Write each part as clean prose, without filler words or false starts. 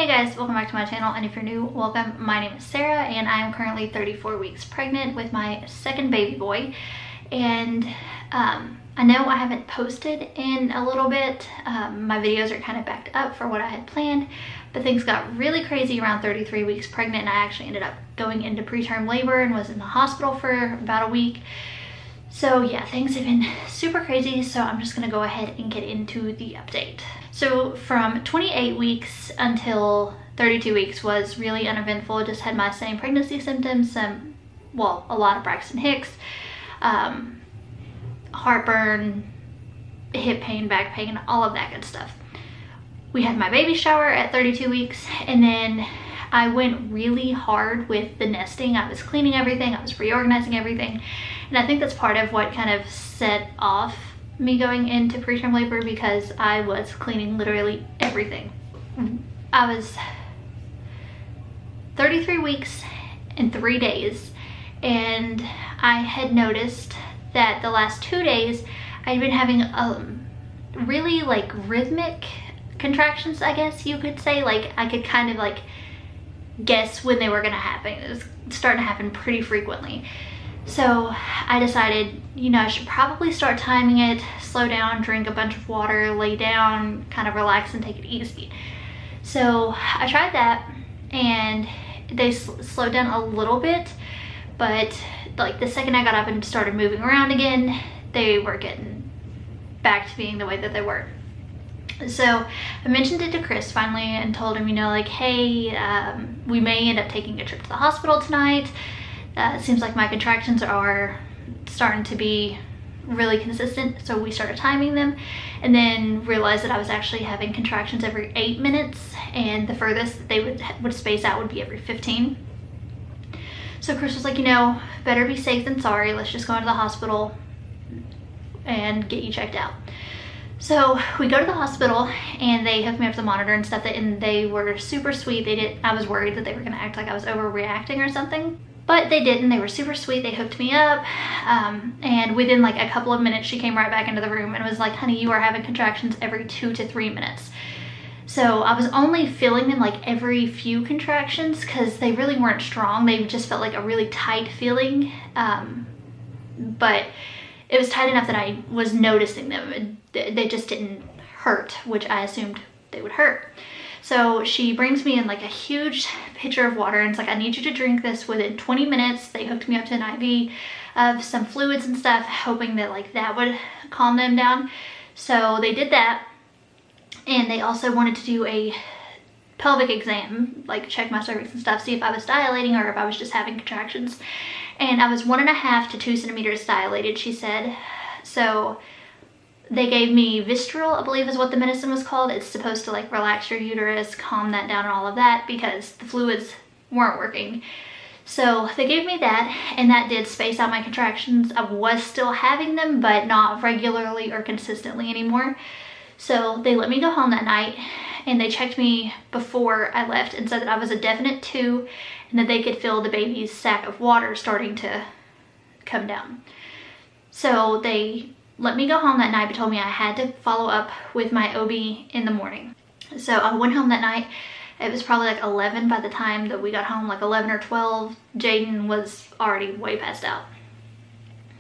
Hey guys, welcome back to my channel, and if you're new, welcome. My name is Sarah and I am currently 34 weeks pregnant with my second baby boy. And I know I haven't posted in a little bit. My videos are kind of backed up for what I had planned, but things got really crazy around 33 weeks pregnant, and I actually ended up going into preterm labor and was in the hospital for about a week. So yeah, things have been super crazy, so I'm just gonna go ahead and get into the update. So from 28 weeks until 32 weeks was really uneventful. Just had my same pregnancy symptoms, a lot of Braxton Hicks, heartburn, hip pain, back pain, all of that good stuff. We had my baby shower at 32 weeks, and then I went really hard with the nesting. I was cleaning everything, I was reorganizing everything, and I think that's part of what kind of set off me going into preterm labor, because I was cleaning literally everything. I was 33 weeks and 3 days, and I had noticed that the last 2 days I'd been having really like rhythmic contractions, I guess you could say. Like I could kind of like guess when they were gonna happen. It was starting to happen pretty frequently. So I decided, you know, I should probably start timing it, slow down, drink a bunch of water, lay down, kind of relax and take it easy. So I tried that, and they slowed down a little bit, but like the second I got up and started moving around again, they were getting back to being the way that they were. So I mentioned it to Chris finally and told him, you know, like, hey, we may end up taking a trip to the hospital tonight. It seems like my contractions are starting to be really consistent. So we started timing them, and then realized that I was actually having contractions every 8 minutes, and the furthest that they would space out would be every 15. So Chris was like, you know, better be safe than sorry. Let's just go into the hospital and get you checked out. So we go to the hospital, and they hooked me up to the monitor and stuff, and they were super sweet. I was worried that they were gonna act like I was overreacting or something, but they didn't. They were super sweet. They hooked me up, and within like a couple of minutes, she came right back into the room and was like, honey, you are having contractions every 2 to 3 minutes. So I was only feeling them like every few contractions, because they really weren't strong. They just felt like a really tight feeling, but it was tight enough that I was noticing them. They just didn't hurt, which I assumed they would hurt. So she brings me in like a huge pitcher of water, and it's like, I need you to drink this within 20 minutes. They hooked me up to an IV of some fluids and stuff, hoping that like that would calm them down. So they did that, and they also wanted to do a pelvic exam, like check my cervix and stuff, see if I was dilating or if I was just having contractions. And I was 1.5 to 2 centimeters dilated, she said. So they gave me Vistral, I believe is what the medicine was called. It's supposed to like relax your uterus, calm that down and all of that, because the fluids weren't working. So they gave me that, and that did space out my contractions. I was still having them, but not regularly or consistently anymore. So they let me go home that night, and they checked me before I left and said that I was a definite 2, and that they could feel the baby's sac of water starting to come down. So they let me go home that night, but told me I had to follow up with my OB in the morning. So I went home that night. It was probably like 11 by the time that we got home, like 11 or 12. Jaden was already way passed out.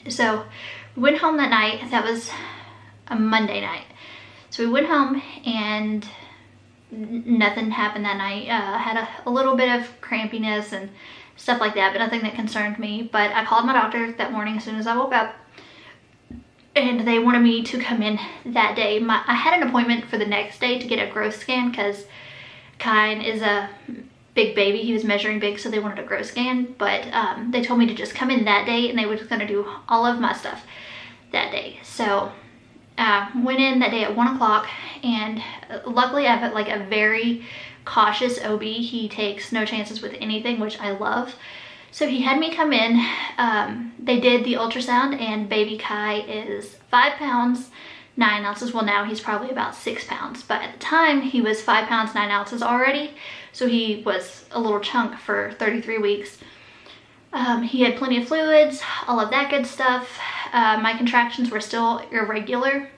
So we went home that night. That was a Monday night. So we went home, and nothing happened that night. I had a little bit of crampiness and stuff like that, but nothing that concerned me. But I called my doctor that morning as soon as I woke up, and they wanted me to come in that day. I had an appointment for the next day to get a growth scan, because Kyan is a big baby. He was measuring big, so they wanted a growth scan. But they told me to just come in that day, and they were just gonna do all of my stuff that day. So went in that day at 1 o'clock, and luckily I have like a very cautious OB. He takes no chances with anything, which I love. So he had me come in. They did the ultrasound, and baby Kai is 5 pounds, 9 ounces. Well, now he's probably about 6 pounds, but at the time he was 5 pounds, 9 ounces already. So he was a little chunk for 33 weeks. He had plenty of fluids, all of that good stuff. My contractions were still irregular.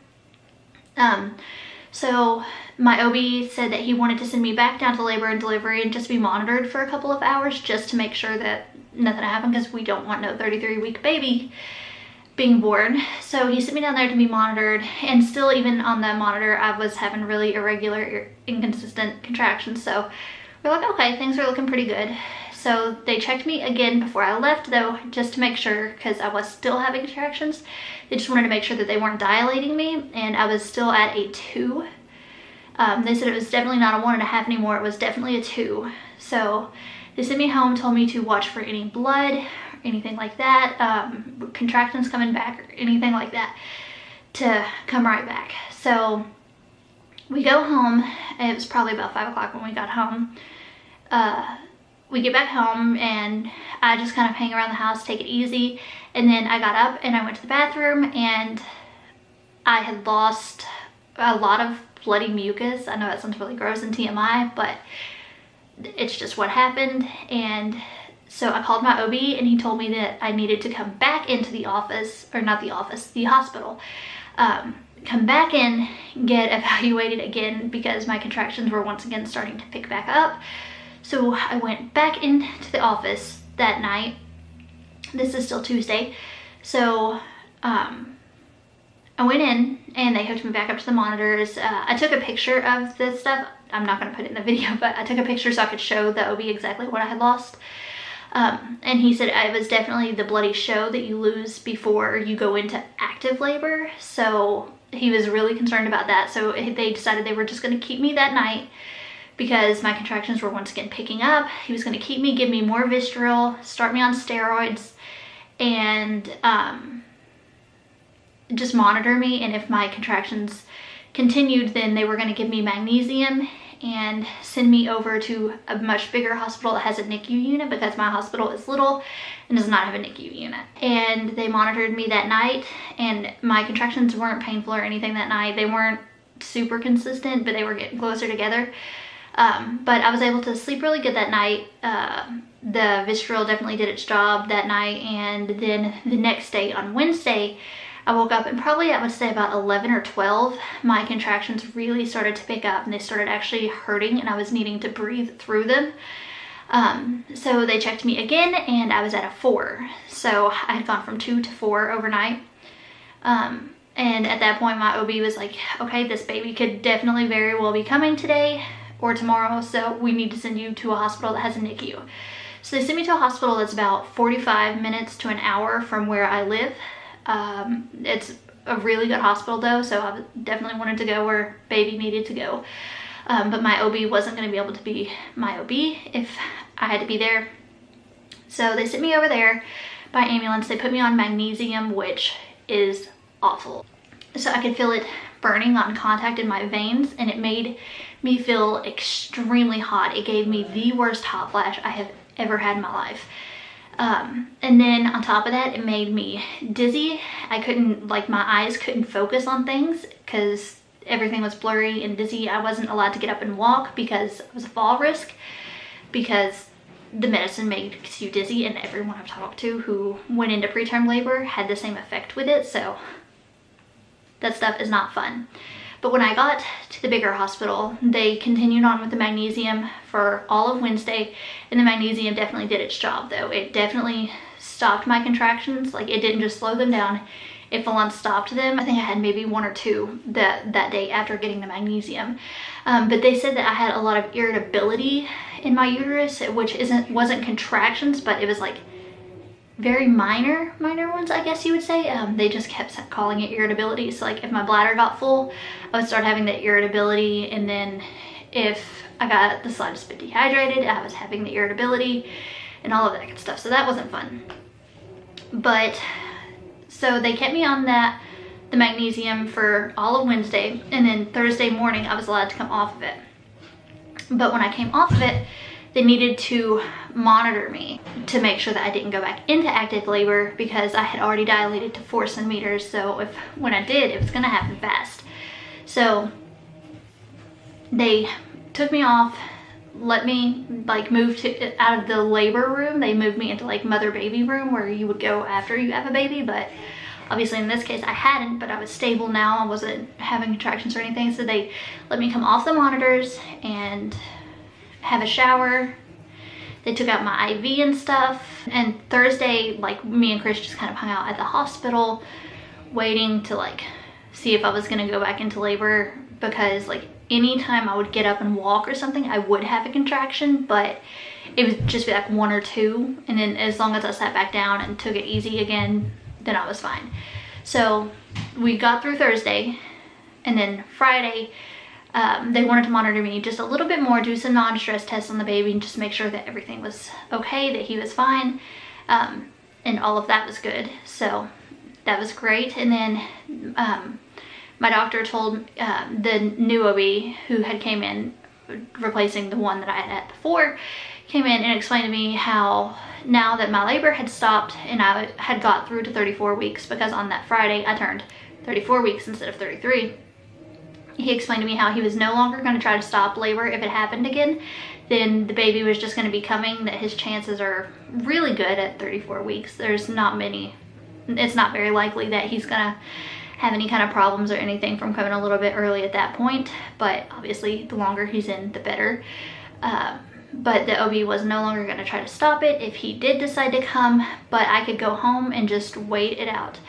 So my OB said that he wanted to send me back down to labor and delivery and just be monitored for a couple of hours just to make sure that nothing happened, because we don't want no 33-week baby being born. So he sent me down there to be monitored, and still even on the monitor I was having really irregular, inconsistent contractions. So we're like, okay, things are looking pretty good. So they checked me again before I left though, just to make sure, because I was still having contractions. They just wanted to make sure that they weren't dilating me, and I was still at a 2. They said it was definitely not a 1.5 anymore, it was definitely a 2. So they sent me home, told me to watch for any blood, or anything like that, contractions coming back or anything like that, to come right back. So we go home, it was probably about 5 o'clock when we got home. We get back home and I just kind of hang around the house, take it easy. And then I got up and I went to the bathroom, and I had lost a lot of bloody mucus. I know that sounds really gross in TMI, but it's just what happened. And so I called my OB, and he told me that I needed to come back into the office, or not the office, the hospital. Come back in, get evaluated again, because my contractions were once again starting to pick back up. So I went back into the office that night. This is still Tuesday. So I went in and they hooked me back up to the monitors. I took a picture of this stuff. I'm not going to put it in the video, but I took a picture so I could show the OB exactly what I had lost. And he said it was definitely the bloody show that you lose before you go into active labor. So he was really concerned about that. So they decided they were just going to keep me that night, because my contractions were once again picking up. He was going to keep me, give me more Visceral, start me on steroids, and just monitor me. And if my contractions continued, then they were going to give me magnesium and send me over to a much bigger hospital that has a NICU unit, because my hospital is little and does not have a NICU unit. And they monitored me that night, and my contractions weren't painful or anything that night. They weren't super consistent, but they were getting closer together. But I was able to sleep really good that night. The Visceral definitely did its job that night. And then the next day, on Wednesday, I woke up, and probably I would say about 11 or 12, my contractions really started to pick up, and they started actually hurting, and I was needing to breathe through them. So they checked me again, and I was at a 4. So I had gone from 2 to 4 overnight. And at that point, my OB was like, okay, this baby could definitely very well be coming today or tomorrow, so we need to send you to a hospital that has a NICU. So they sent me to a hospital that's about 45 minutes to an hour from where I live. It's a really good hospital though, so I definitely wanted to go where baby needed to go. But my OB wasn't going to be able to be my OB if I had to be there. So they sent me over there by ambulance. They put me on magnesium, which is awful. So I could feel it burning on contact in my veins, and it made me feel extremely hot. It gave me the worst hot flash I have ever had in my life. And then on top of that, it made me dizzy. I couldn't, like, my eyes couldn't focus on things because everything was blurry and dizzy. I wasn't allowed to get up and walk because it was a fall risk, because the medicine makes you dizzy, and everyone I've talked to who went into preterm labor had the same effect with it. So that stuff is not fun. But when I got to the bigger hospital, they continued on with the magnesium for all of Wednesday, and the magnesium definitely did its job though. It definitely stopped my contractions. Like, it didn't just slow them down, it full on stopped them. I think I had maybe 1 or 2 that day after getting the magnesium. But they said that I had a lot of irritability in my uterus, which wasn't contractions, but it was like very minor ones, I guess you would say. They just kept calling it irritability. So like if my bladder got full, I would start having the irritability, and then if I got the slightest bit dehydrated, I was having the irritability and all of that good stuff. So that wasn't fun. But so they kept me on the magnesium for all of Wednesday, and then Thursday morning I was allowed to come off of it. But when I came off of it, they needed to monitor me to make sure that I didn't go back into active labor, because I had already dilated to 4 centimeters. So when I did, it was gonna happen fast. So they took me off, let me like move out of the labor room. They moved me into like mother baby room, where you would go after you have a baby. But Obviously in this case I hadn't, but I was stable now. I wasn't having contractions or anything. So they let me come off the monitors and have a shower. They took out my IV and stuff. And Thursday, like, me and Chris just kind of hung out at the hospital waiting to like see if I was gonna go back into labor, because like anytime I would get up and walk or something, I would have a contraction, but it would just be like 1 or 2. And then as long as I sat back down and took it easy again, then I was fine. So we got through Thursday, and then Friday, they wanted to monitor me just a little bit more, do some non-stress tests on the baby and just make sure that everything was okay, that he was fine. And all of that was good. So that was great. And then my doctor told the new OB who had came in, replacing the one that I had before, came in and explained to me how now that my labor had stopped and I had got through to 34 weeks, because on that Friday I turned 34 weeks instead of 33. He explained to me how he was no longer going to try to stop labor if it happened again. Then the baby was just going to be coming, that his chances are really good at 34 weeks. There's not many, it's not very likely that he's going to have any kind of problems or anything from coming a little bit early at that point. But obviously the longer he's in, the better. But the OB was no longer going to try to stop it if he did decide to come, but I could go home and just wait it out.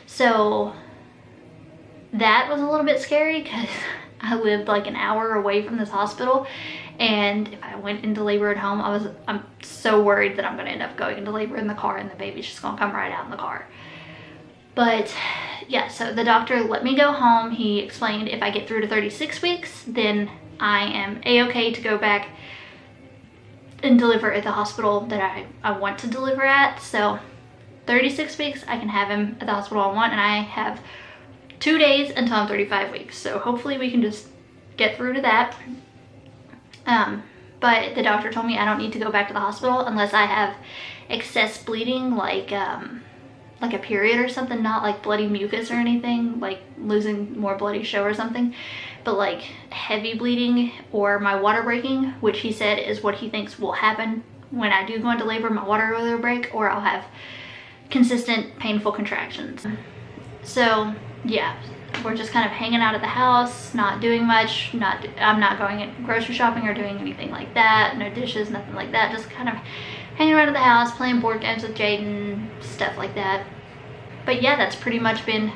So that was a little bit scary, because I lived like an hour away from this hospital, and if I went into labor at home, I'm so worried that I'm going to end up going into labor in the car and the baby's just going to come right out in the car. But yeah, so the doctor let me go home. He explained if I get through to 36 weeks, then I am a-okay to go back and deliver at the hospital that I want to deliver at. So 36 weeks, I can have him at the hospital I want, and I have 2 days until I'm 35 weeks. So hopefully we can just get through to that. But the doctor told me I don't need to go back to the hospital unless I have excess bleeding, like a period or something, not like bloody mucus or anything, like losing more bloody show or something, but like heavy bleeding or my water breaking, which he said is what he thinks will happen when I do go into labor. My water will either break or I'll have consistent painful contractions. So yeah, we're just kind of hanging out at the house, not doing much. I'm not going grocery shopping or doing anything like that. No dishes, nothing like that. Just kind of hanging around at the house, playing board games with Jaden, stuff like that. But yeah, that's pretty much been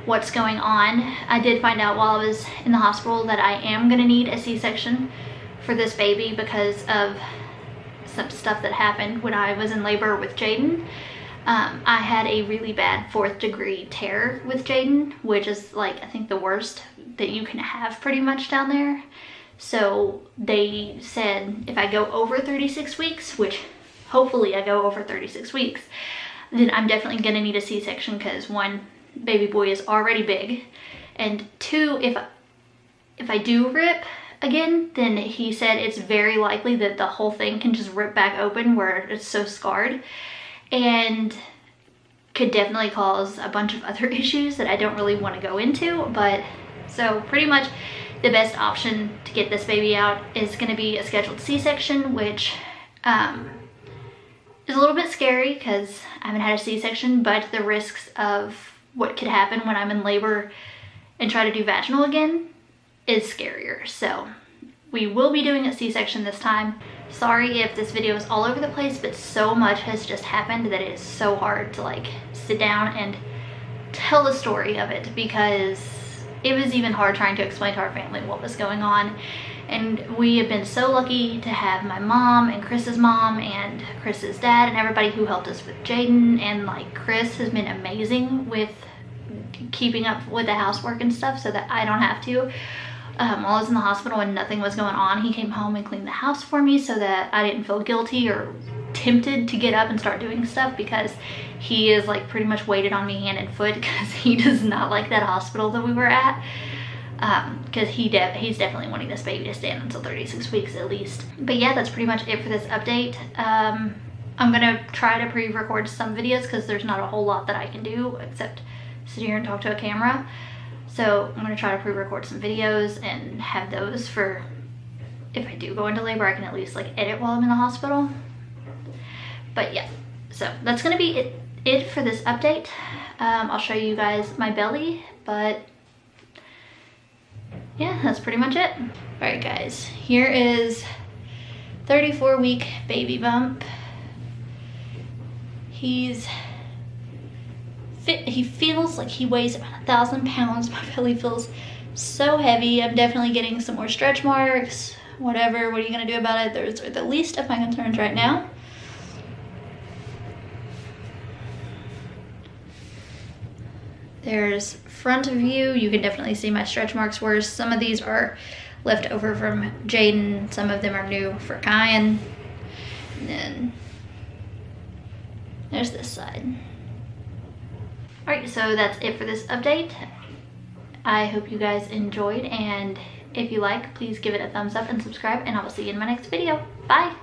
what's going on. I did find out while I was in the hospital that I am gonna need a C-section for this baby because of some stuff that happened when I was in labor with Jaden. I had a really bad 4th degree tear with Jaden, which is like, I think the worst that you can have pretty much down there. So they said if I go over 36 weeks, which hopefully I go over 36 weeks, then I'm definitely gonna need a C-section, because 1, baby boy is already big, and 2, if I do rip again, then he said it's very likely that the whole thing can just rip back open where it's so scarred, and could definitely cause a bunch of other issues that I don't really want to go into. But so pretty much the best option to get this baby out is going to be a scheduled C-section, which is a little bit scary because I haven't had a C-section, but the risks of what could happen when I'm in labor and try to do vaginal again is scarier. So we will be doing a C-section this time. Sorry if this video is all over the place, but so much has just happened that it is so hard to like sit down and tell the story of it, because it was even hard trying to explain to our family what was going on. And we have been so lucky to have my mom and Chris's mom and Chris's dad and everybody who helped us with Jaden, and like Chris has been amazing with keeping up with the housework and stuff so that I don't have to. While I was in the hospital and nothing was going on, he came home and cleaned the house for me so that I didn't feel guilty or tempted to get up and start doing stuff, because he is like pretty much weighted on me hand and foot, because he does not like that hospital that we were at, because he's definitely wanting this baby to stand until 36 weeks at least. But yeah, that's pretty much it for this update. I'm gonna try to pre-record some videos because there's not a whole lot that I can do except sit here and talk to a camera. So I'm gonna try to pre-record some videos and have those for if I do go into labor, I can at least like edit while I'm in the hospital. But yeah, so that's gonna be it it for this update. I'll show you guys my belly, but yeah, that's pretty much it. All right, guys, here is 34-week baby bump. He's fit. He feels like he weighs about 1,000 pounds. My belly feels so heavy. I'm definitely getting some more stretch marks. Whatever, what are you gonna do about it? Those are the least of my concerns right now. There's front view. You can definitely see my stretch marks worse. Some of these are left over from Jaden. Some of them are new for Kyan. And then there's this side. All right, so that's it for this update. I hope you guys enjoyed, and if you like, please give it a thumbs up and subscribe, and I will see you in my next video. Bye.